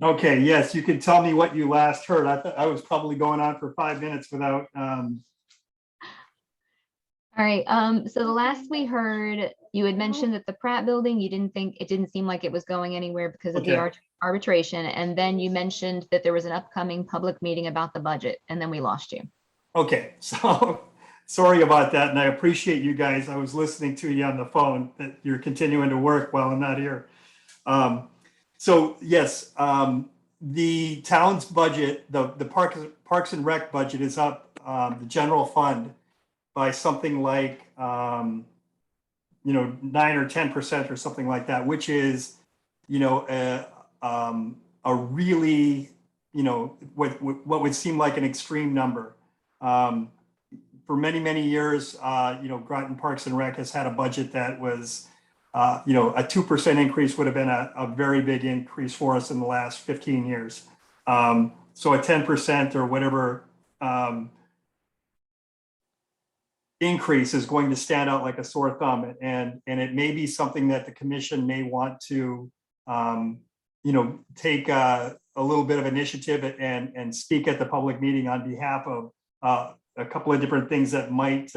Okay, yes, you can tell me what you last heard. I thought I was probably going on for 5 minutes without, All right, so the last we heard, you had mentioned that the Pratt building, you didn't think, it didn't seem like it was going anywhere because of the okay, arbitration. And then you mentioned that there was an upcoming public meeting about the budget, and then we lost you. okay. So sorry about that. And I appreciate you guys. I was listening to you on the phone that you're continuing to work while I'm not here. Um, so yes, the town's budget, the Parks and Rec budget is up, the general fund by something like, 9 or 10% or something like that, which is, a really, what would seem like an extreme number. Um, for many, many years, Groton Parks and Rec has had a budget that was, a 2% increase would have been a very big increase for us in the last 15 years. So a 10% or whatever increase is going to stand out like a sore thumb, and it may be something that the commission may want to take a little bit of initiative and speak at the public meeting on behalf of a couple of different things that might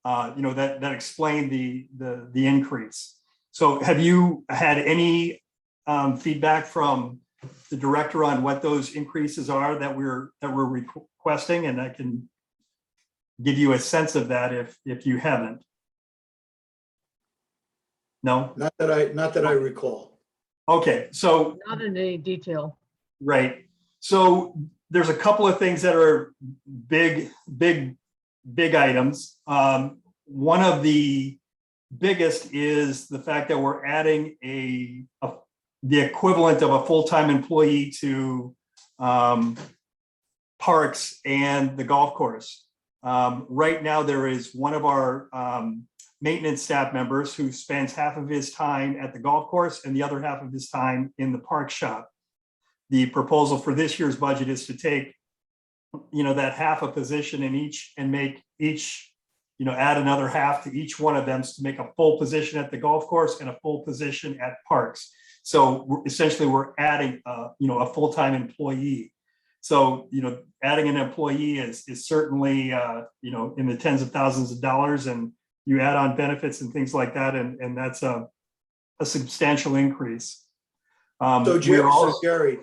that explain the increase. So have you had any feedback from the director on what those increases are that we're requesting? And I can give you a sense of that if you haven't. No? Not that I recall. Okay, so Not in any detail. right. So there's a couple of things that are big items. One of the biggest is the fact that we're adding the equivalent of a full-time employee to parks and the golf course. Right now, there is one of our maintenance staff members who spends half of his time at the golf course and the other half of his time in the park shop. The proposal for this year's budget is to take, that half a position in each and make each, add another half to each one of them to make a full position at the golf course and a full position at parks. So essentially we're adding, a full-time employee. So, adding an employee is certainly, in the tens of thousands of dollars, and you add on benefits and things like that. And that's a substantial increase. So Gary,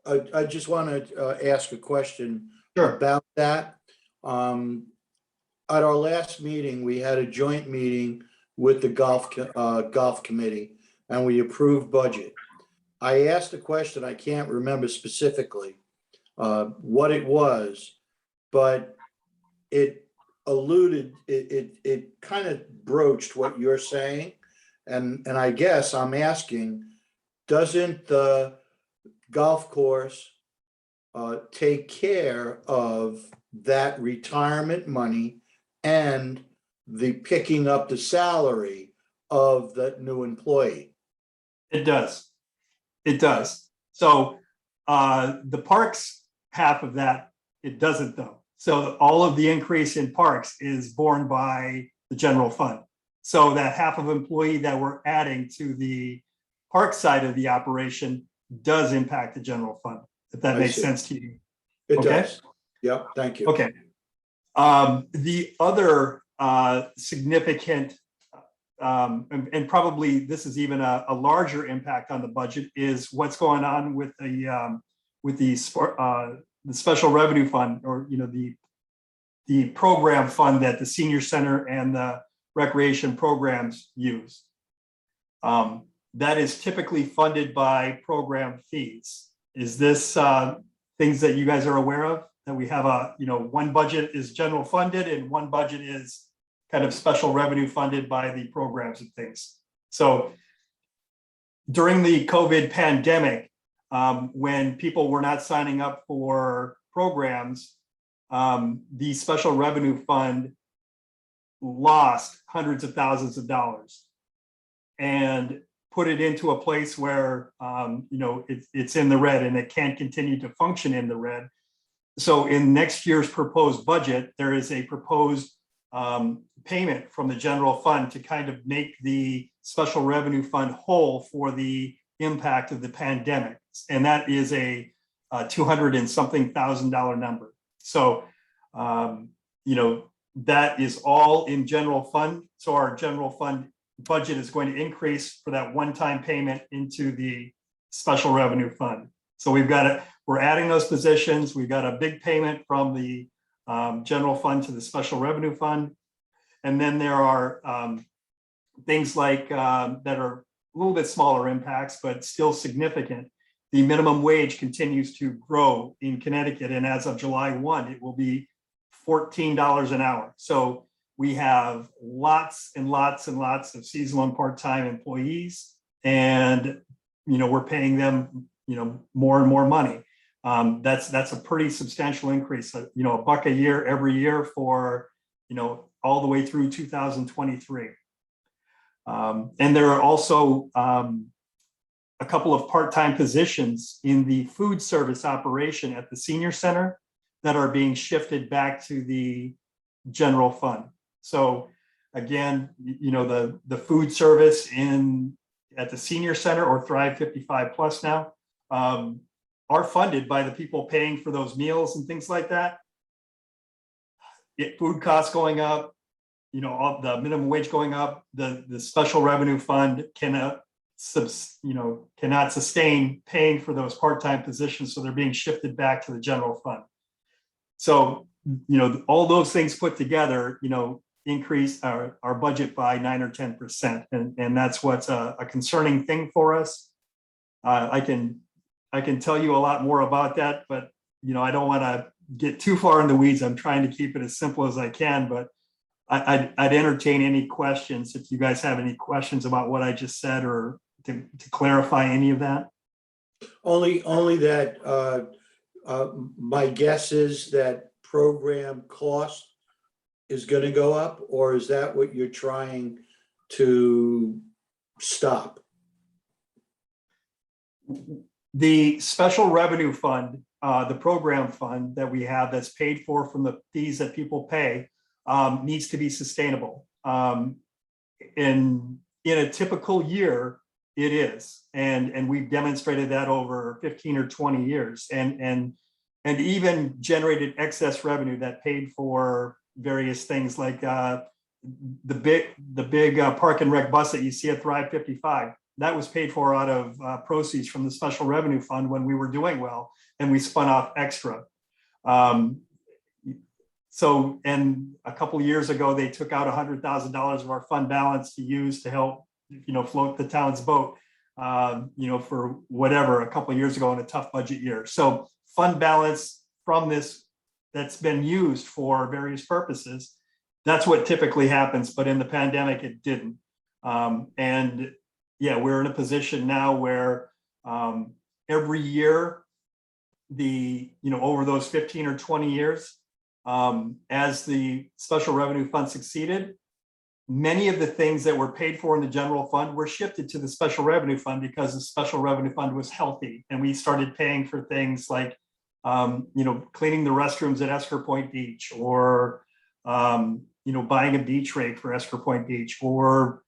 I just want to ask a question about that. At our last meeting, we had a joint meeting with the golf committee, and we approved budget. I asked a question, I can't remember specifically what it was, but it alluded, it kind of broached what you're saying. And I guess I'm asking, doesn't the golf course take care of that retirement money and the picking up the salary of that new employee? It does. It does. So the parks half of that, it doesn't though. So all of the increase in parks is borne by the general fund. So that half of employee that we're adding to the park side of the operation does impact the general fund, if that makes sense to you. It does. Yep, thank you. Okay. The other significant, and probably this is even a larger impact on the budget, is what's going on with the special revenue fund, or the program fund that the senior center and the recreation programs use. That is typically funded by program fees. Is this things that you guys are aware of? That we have one budget is general funded and one budget is kind of special revenue funded by the programs and things. So during the COVID pandemic, when people were not signing up for programs, the special revenue fund lost hundreds of thousands of dollars and put it into a place where it's in the red and it can't continue to function in the red. So in next year's proposed budget, there is a proposed payment from the general fund to kind of make the special revenue fund whole for the impact of the pandemic. And that is a 200 and something $1,000 number. So, that is all in general fund. So our general fund budget is going to increase for that one-time payment into the special revenue fund. So we're adding those positions. We've got a big payment from the general fund to the special revenue fund. And then there are things like that are a little bit smaller impacts, but still significant. The minimum wage continues to grow in Connecticut. And as of July 1, it will be $14 an hour. So we have lots and lots and lots of seasonal and part-time employees, and we're paying them more and more money. That's a pretty substantial increase. $1 a year every year for all the way through 2023. And there are also a couple of part-time positions in the food service operation at the senior center that are being shifted back to the general fund. So again, the food service at the senior center, or Thrive 55 Plus now, are funded by the people paying for those meals and things like that. Food costs going up, all the minimum wage going up, the special revenue fund cannot sustain paying for those part-time positions, so they're being shifted back to the general fund. So, all those things put together, increase our budget by 9 or 10%. And that's what's a concerning thing for us. I can tell you a lot more about that, but, I don't want to get too far in the weeds. I'm trying to keep it as simple as I can, but I'd entertain any questions if you guys have any questions about what I just said, or to clarify any of that. Only that my guess is that program cost is going to go up, or is that what you're trying to stop? The special revenue fund, the program fund that we have that's paid for from the fees that people pay, needs to be sustainable. In a typical year, it is, and we've demonstrated that over 15 or 20 years, and even generated excess revenue that paid for various things like the big park and rec bus that you see at Thrive 55. That was paid for out of proceeds from the special revenue fund when we were doing well, and we spun off extra. So, and a couple of years ago, they took out $100,000 of our fund balance to use to help, float the town's boat, for whatever, a couple of years ago in a tough budget year. So fund balance from this that's been used for various purposes, that's what typically happens. But in the pandemic, it didn't. And yeah, we're in a position now where every year, over those 15 or 20 years, as the special revenue fund succeeded, many of the things that were paid for in the general fund were shifted to the special revenue fund because the special revenue fund was healthy. And we started paying for things like, cleaning the restrooms at Esker Point Beach, or, buying a beach rake for Esker Point Beach, or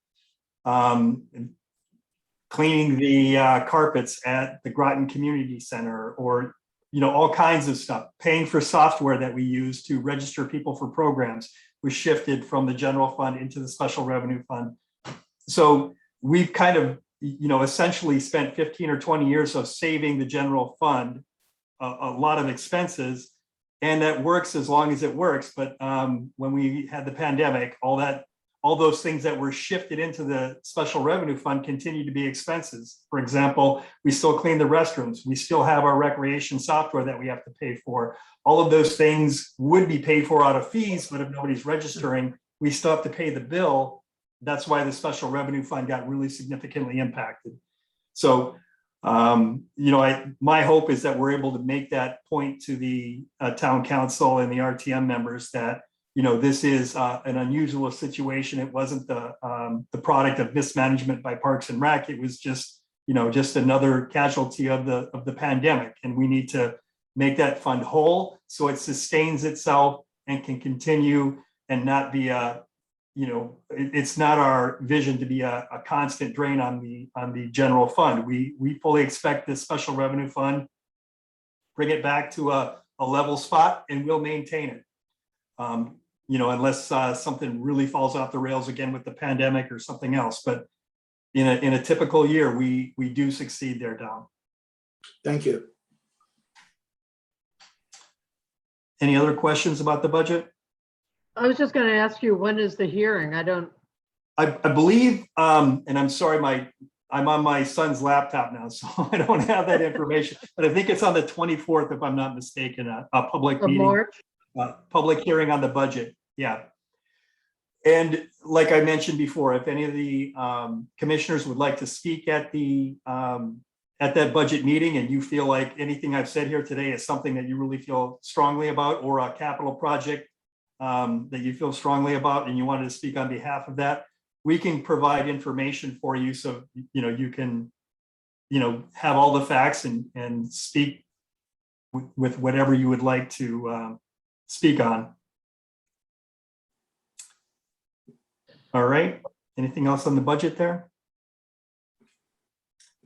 cleaning the carpets at the Groton Community Center, or all kinds of stuff. Paying for software that we use to register people for programs was shifted from the general fund into the special revenue fund. So we've kind of, essentially spent 15 or 20 years of saving the general fund a lot of expenses, and that works as long as it works. But when we had the pandemic, all those things that were shifted into the special revenue fund continue to be expenses. For example, we still clean the restrooms. We still have our recreation software that we have to pay for. All of those things would be paid for out of fees, but if nobody's registering, we still have to pay the bill. That's why the special revenue fund got really significantly impacted. So, my hope is that we're able to make that point to the town council and the RTM members that this is an unusual situation. It wasn't the product of mismanagement by Parks and Rec. It was just another casualty of the pandemic, and we need to make that fund whole so it sustains itself and can continue and not be a it's not our vision to be a constant drain on the general fund. We fully expect this special revenue fund, bring it back to a level spot, and we'll maintain it. Unless something really falls off the rails again with the pandemic or something else. But in a typical year, we do succeed there, Dom. Thank you. Any other questions about the budget? I was just going to ask you, when is the hearing? I believe, and I'm sorry, I'm on my son's laptop now, so I don't have that information, but I think it's on the 24th, if I'm not mistaken, a public Of meeting, March? public hearing on the budget. Yeah. And like I mentioned before, if any of the commissioners would like to speak at that budget meeting, and you feel like anything I've said here today is something that you really feel strongly about, or a capital project that you feel strongly about, and you wanted to speak on behalf of that, we can provide information for you, so you can have all the facts and speak with whatever you would like to speak on. All right, anything else on the budget there?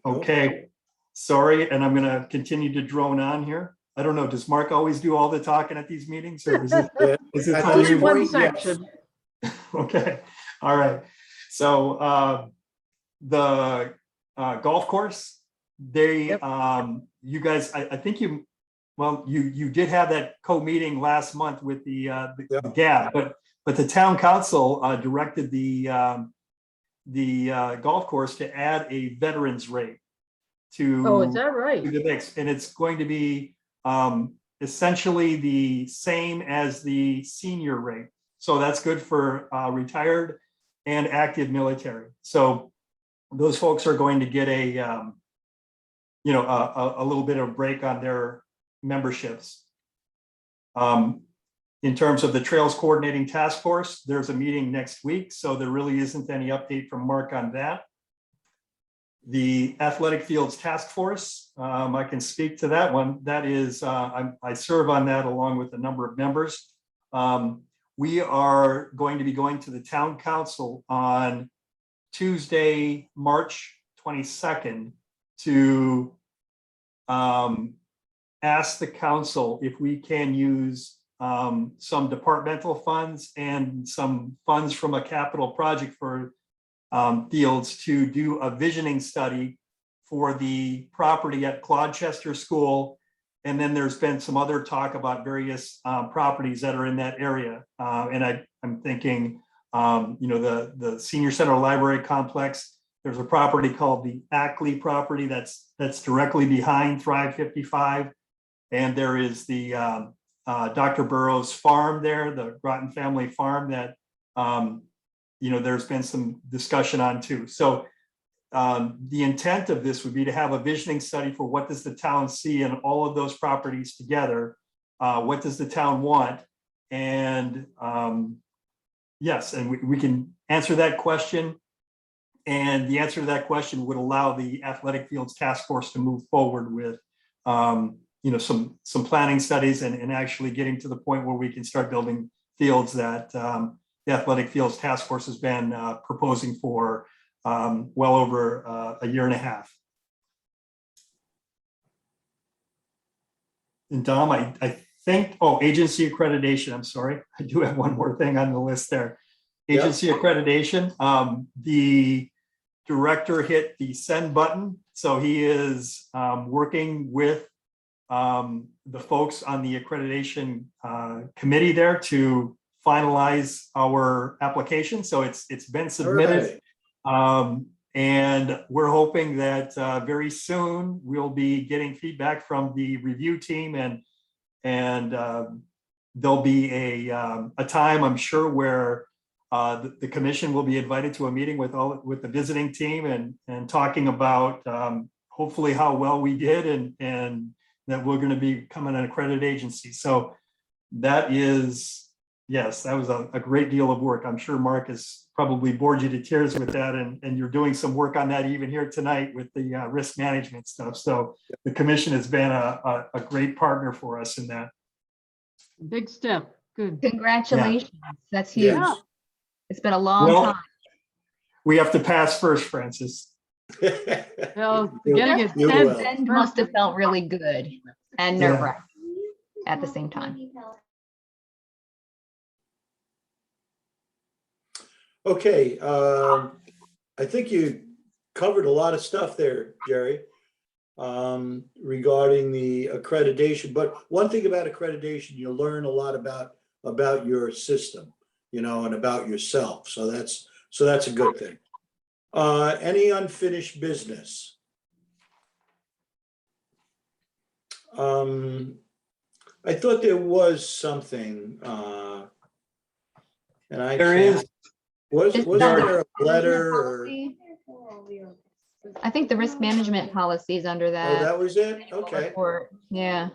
Okay, sorry, and I'm gonna continue to drone on here. I don't know, does Mark always do all the talking at these meetings, or is it At on this you? One point, yes. section. Okay, all right. So the golf course, they Yep. you guys, I think you did have that co-meeting last month with the GAB, but the town council directed the golf course to add a veterans rate to Oh, is that right? to the mix, and it's going to be essentially the same as the senior rate. So that's good for retired and active military. So those folks are going to get a little bit of a break on their memberships. In terms of the Trails Coordinating Task Force, there's a meeting next week, so there really isn't any update from Mark on that. The Athletic Fields Task Force, I can speak to that one. That is, I serve on that along with a number of members. We are going to be going to the town council on Tuesday, March 22nd, to ask the council if we can use some departmental funds and some funds from a capital project for fields to do a visioning study for the property at Clodchester School. And then there's been some other talk about various properties that are in that area. And I'm thinking, the Senior Center Library Complex, there's a property called the Ackley property that's directly behind Thrive 55. And there is the Dr. Burroughs farm there, the Groton family farm that, there's been some discussion on too. So the intent of this would be to have a visioning study for what does the town see in all of those properties together? What does the town want? And yes, and we can answer that question. And the answer to that question would allow the Athletic Fields Task Force to move forward with some planning studies and actually getting to the point where we can start building fields that the Athletic Fields Task Force has been proposing for well over a year and a half. And Dom, I think, agency accreditation, I'm sorry. I do have one more thing on the list there. Agency accreditation, the director hit the send button. So he is working with the folks on the accreditation committee there to finalize our application. So it's been submitted. And we're hoping that very soon we'll be getting feedback from the review team, and there'll be a time, I'm sure, where the commission will be invited to a meeting with the visiting team and talking about hopefully how well we did and that we're going to become an accredited agency. So that is, yes, that was a great deal of work. I'm sure Mark has probably bored you to tears with that, and you're doing some work on that even here tonight with the risk management stuff. So the commission has been a great partner for us in that. Big step. Good. Congratulations. That's huge. Yeah. It's been a long Well, time. we have to pass first, Francis. Well, You- getting it you sent will. Send must have felt really good and Yeah. nerve-wracking at the same time. Okay, I think you covered a lot of stuff there, Jerry, regarding the accreditation. But one thing about accreditation, you learn a lot about your system, and about yourself. So that's a good thing. Any unfinished business? I thought there was something, and I There can't. is, Wasn't there a letter or? I think the risk management policy is under Oh, that. that was it? Okay. Report. Yeah.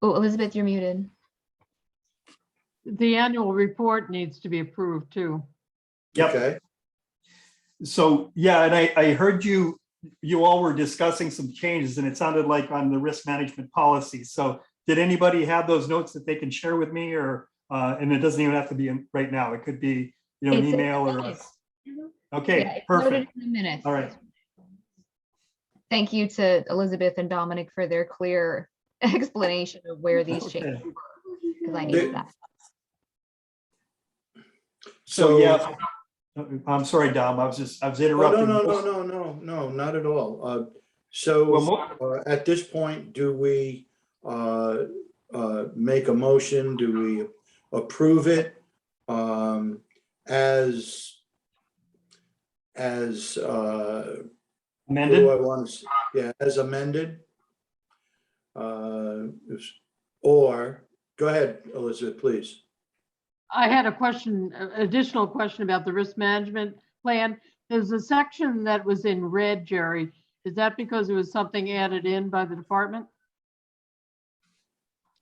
Oh, Elizabeth, you're muted. The annual report needs to be approved too. yep. Okay. So, yeah, and I heard you all were discussing some changes, and it sounded like on the risk management policy. So did anybody have those notes that they can share with me, or, and it doesn't even have to be in right now. It could be, an It's in the email or. minutes. Yeah, Okay, it's noted perfect. in the minutes. All right. Thank you to Elizabeth and Dominic for their clear explanation of where these changes Okay. were, because I needed that. So, yeah, I'm sorry, Dom, I was Oh, interrupting. no, not at all. So Well, at this point, do we make a motion? Do we approve it as what amended? do I want to say? Yeah, as amended? Or, go ahead, Elizabeth, please. I had a question, additional question about the risk management plan. There's a section that was in red, Jerry. Is that because it was something added in by the department?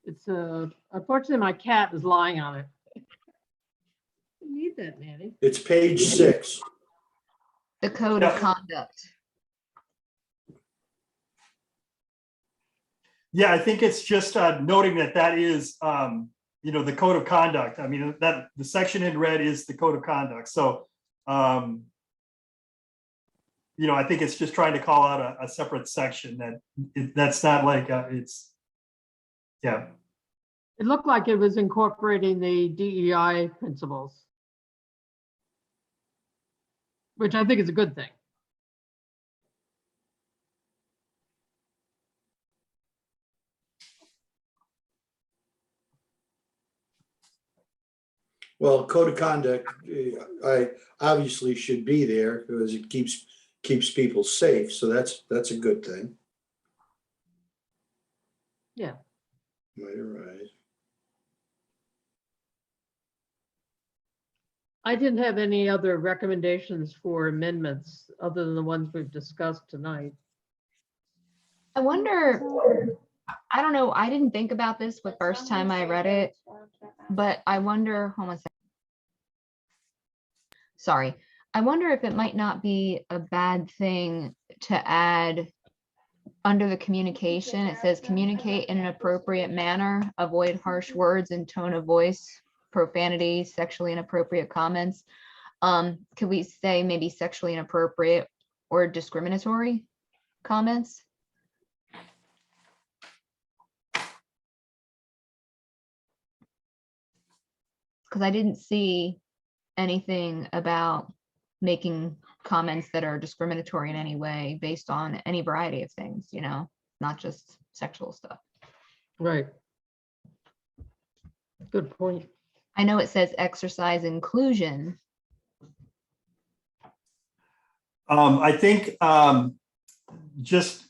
It's unfortunately, my cat is lying on it. You need that, Manny. It's page 6. The code of Yeah. conduct. Yeah, I think it's just noting that is, the code of conduct. I mean, that the section in red is the code of conduct. So, I think it's just trying to call out a separate section that's not like it's, yeah. It looked like it was incorporating the DEI principles, which I think is a good thing. Well, code of conduct, I obviously should be there because it keeps people safe. So that's a good thing. Yeah. Might arise. I didn't have any other recommendations for amendments other than the ones we've discussed tonight. I wonder, I don't know, I didn't think about this the first time I read it, but I wonder, hold on a second. Sorry. I wonder if it might not be a bad thing to add under the communication. It says communicate in an appropriate manner, avoid harsh words and tone of voice, profanity, sexually inappropriate comments. Could we say maybe sexually inappropriate or discriminatory comments? Because I didn't see anything about making comments that are discriminatory in any way based on any variety of things, not just sexual stuff. Right. Good point. I know it says exercise inclusion. I think just,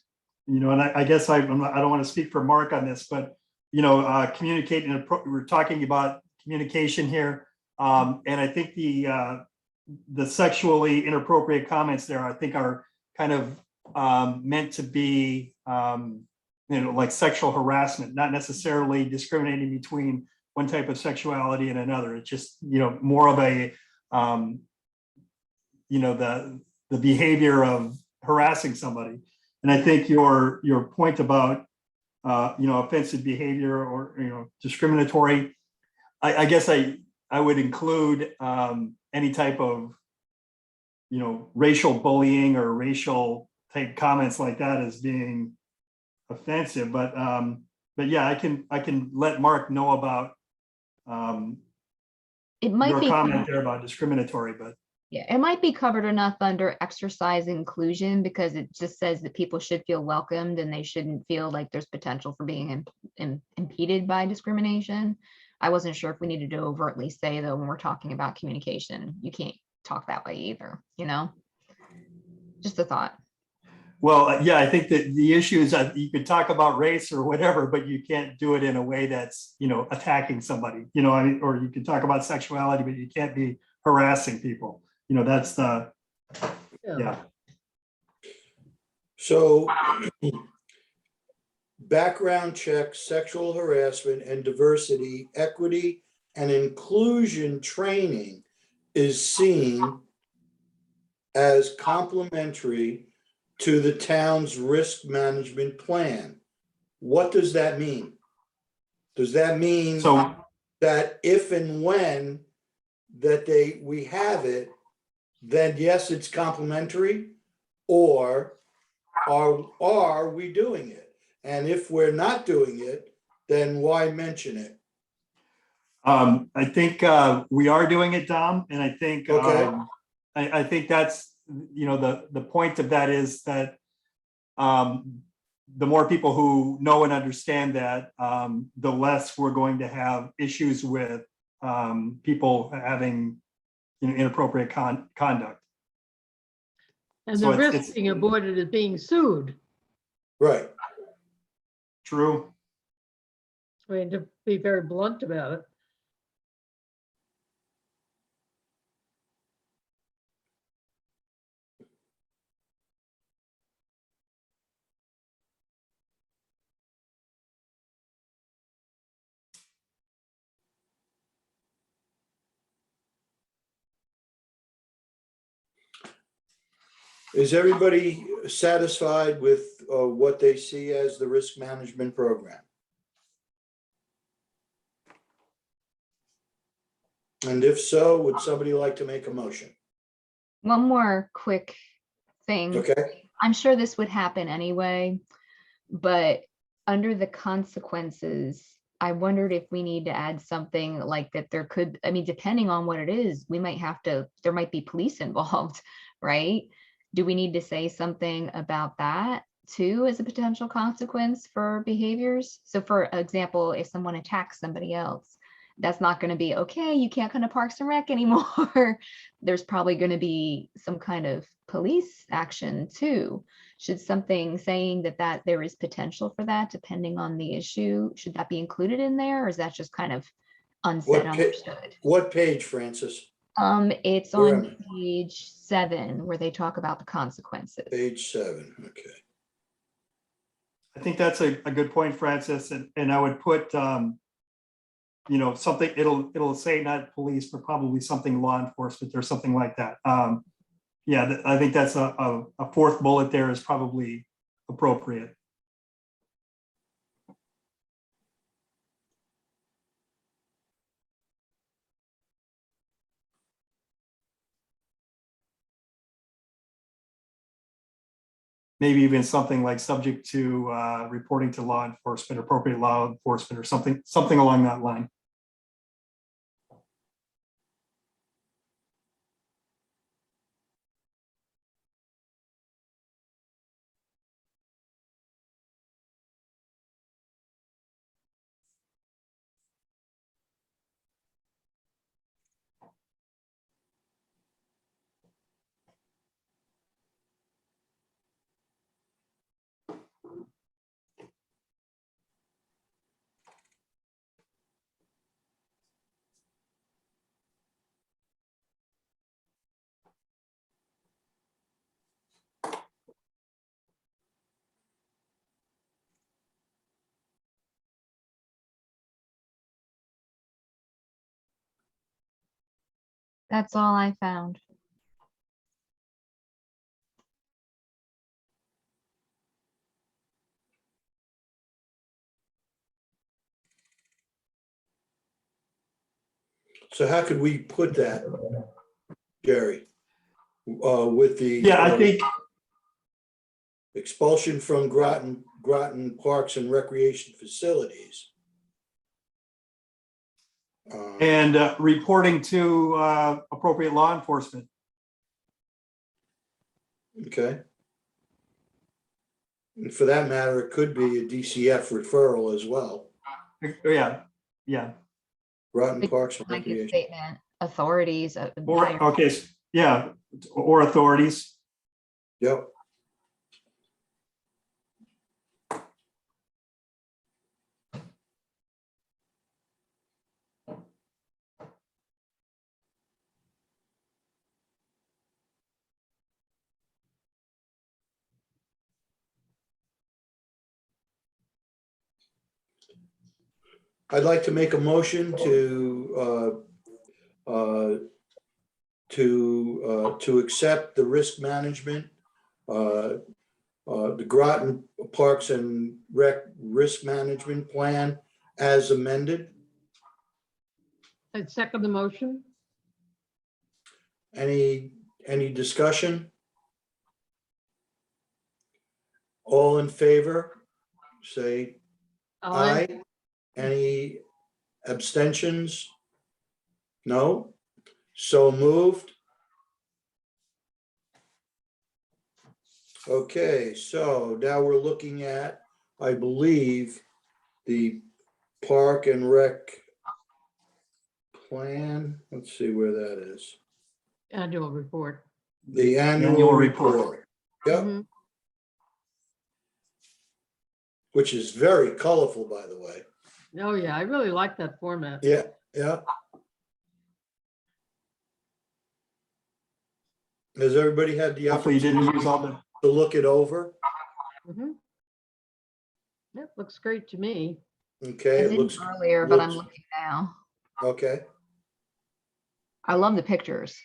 and I guess I don't want to speak for Mark on this, but, communicating, we're talking about communication here. And I think the sexually inappropriate comments there, I think are kind of meant to be, like sexual harassment, not necessarily discriminating between one type of sexuality and another. It's just, more of a, the behavior of harassing somebody. And I think your point about, offensive behavior or, discriminatory, I guess I I would include any type of, racial bullying or racial type comments like that as being offensive. But yeah, I can let Mark know about It might your be, comment there about discriminatory, but yeah, it might be covered enough under exercise inclusion because it just says that people should feel welcomed and they shouldn't feel like there's potential for being impeded by discrimination. I wasn't sure if we needed to overtly say though, when we're talking about communication, you can't talk that way either, just a thought. well, yeah, I think that the issue is that you could talk about race or whatever, but you can't do it in a way that's, attacking somebody, I mean, or you can talk about sexuality, but you can't be harassing people. That's the, yeah. So background checks, sexual harassment and diversity, equity and inclusion training is seen as complementary to the town's risk management plan. What does that mean? Does that mean So, that if and when that we have it, then yes, it's complementary, or are we doing it? And if we're not doing it, then why mention it? I think we are doing it, Dom, and I think Okay. I think that's the point of that is that the more people who know and understand that, the less we're going to have issues with people having inappropriate conduct. And So the it's- risk being avoided is being sued. Right. True. I mean, to be very blunt about it. Is everybody satisfied with what they see as the risk management program? And if so, would somebody like to make a motion? One more quick thing. Okay, I'm sure this would happen anyway, but under the consequences, I wondered if we need to add something like that there could, I mean, depending on what it is, we might have to, there might be police involved, right? Do we need to say something about that too as a potential consequence for behaviors? So for example, if someone attacks somebody else, that's not going to be okay, you can't come to Parks and Rec anymore. There's probably going to be some kind of police action too. Should something saying that there is potential for that depending on the issue, should that be included in there, or is that just kind of unsaid, understood? what page, Francis? It's Where on am I? page 7 where they talk about the consequences. Page 7, okay. I think that's a good point, Francis, and I would put something, it'll say not police, but probably something law enforcement or something like that. Yeah, I think that's a fourth bullet there is probably appropriate. Maybe even something like subject to reporting to law enforcement, appropriate law enforcement, or something along that line. That's all I found. So how could we put that, Jerry? With the. Yeah, I think, Expulsion from Groton Parks and Recreation Facilities. and reporting to appropriate law enforcement. Okay. And for that matter, it could be a DCF referral as well. Yeah, yeah. Groton Parks and Like a Recreation. statement, authorities. Or, okay, yeah, or authorities. Yep. I'd like to make a motion to accept the risk management, the Groton Parks and Rec risk management plan as amended. I'd second the motion. Any discussion? All in favor, say aye. Any abstentions? No? So moved. Okay, so now we're looking at, I believe, the Park and Rec plan. Let's see where that is. Annual report. The annual Annual report. report. Yep, Mhm. which is very colorful, by the way. Oh, yeah, I really like that format. Yeah, yeah. Has everybody had the Hopefully you opportunity didn't use all the, to look it over? Mhm. Yep, looks great to me. Okay, I it didn't looks. earlier, but I'm looks- looking now. Okay, I love the pictures.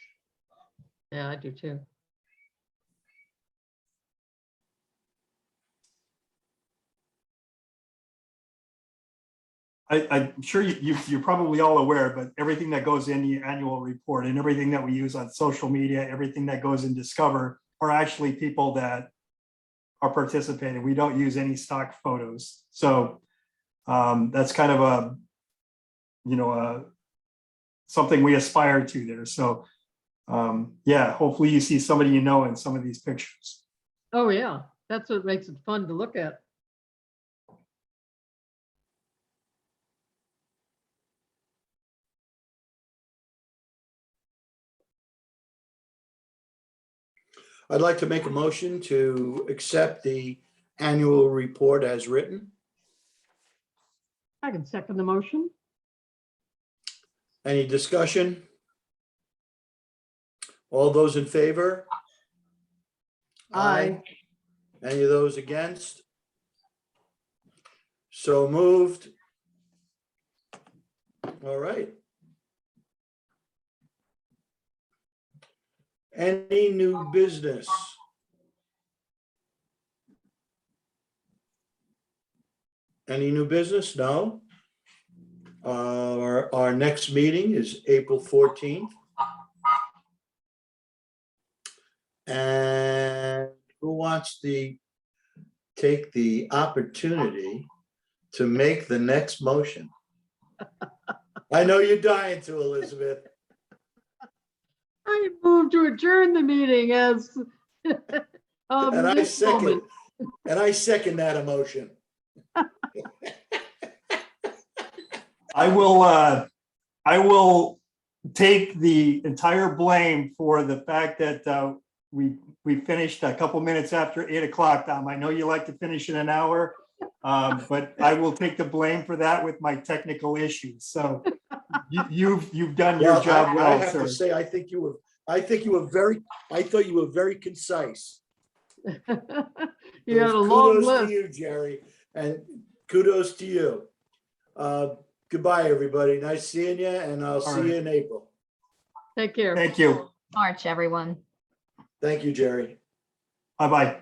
Yeah, I do too. I'm sure you're probably all aware, but everything that goes in the annual report and everything that we use on social media, everything that goes in Discover are actually people that are participating. We don't use any stock photos. So that's kind of a, something we aspire to there. So yeah, hopefully you see somebody you know in some of these pictures. Oh, yeah, that's what makes it fun to look at. I'd like to make a motion to accept the annual report as written. I can second the motion. Any discussion? All those in favor? Aye. Any of those against? So moved. All right. Any new business? Any new business? No. Our next meeting is April 14th. And who wants to take the opportunity to make the next motion? I know you're dying to, Elizabeth. I move to adjourn the meeting as. And I second that emotion. I will take the entire blame for the fact that we finished a couple minutes after 8 o'clock, Tom. I know you like to finish in an hour, but I will take the blame for that with my technical issues. So you've done your Well, job I well, have sir. to say, I thought you were very concise. You had a So long kudos to list. you, Jerry, and kudos to you. Goodbye, everybody. Nice seeing you, and I'll see you in April. Take care. Thank you. March, everyone. Thank you, Jerry. Bye-bye.